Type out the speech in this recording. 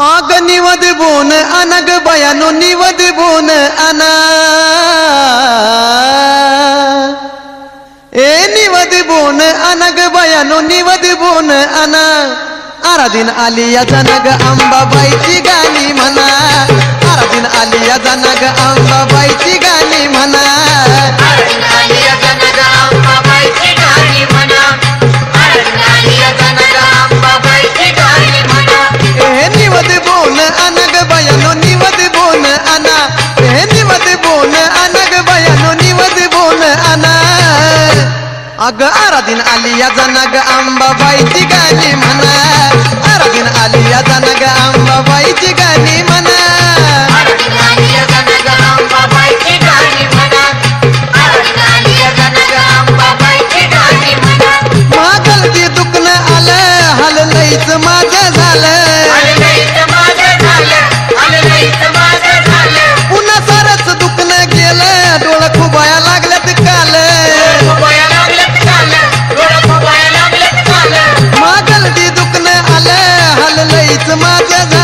आग निवद bone अनग बयानो निवद bone अना ए निवद bone अनग बयानो निवद bone अना आराधीन आलिया जनग अंबाबाईची गाणी म्हणा आराधीन आलिया जनग अंबाबाईची गाणी म्हणा आराधीन आलिया जनग अंबाबाईची गाणी म्हणा आराधीन आलिया जनग अंबाबाईची गाणी म्हणा ए निवद बोन अनग बयानो निवद बोन अना ए निवद बोन अनग बयानो निवद बोन अना अग आराधीन आलिया जनग अंबाबाईची गाणी म्हणा आराधीन आलिया जनग अंबाबाईची गाणी म्हणा आराधीन आलिया जनग अंबाबाईची गाणी म्हणा आराधीन आलिया जनग अंबाबाईची गाणी म्हणा मागलती दुखणं आलं हललईच माझं झालं पुन्हा सारच दुखणं गेलं डोळं खुबाया लागल्यात काल मागलती दुखणं आलं हललईच माझं झालं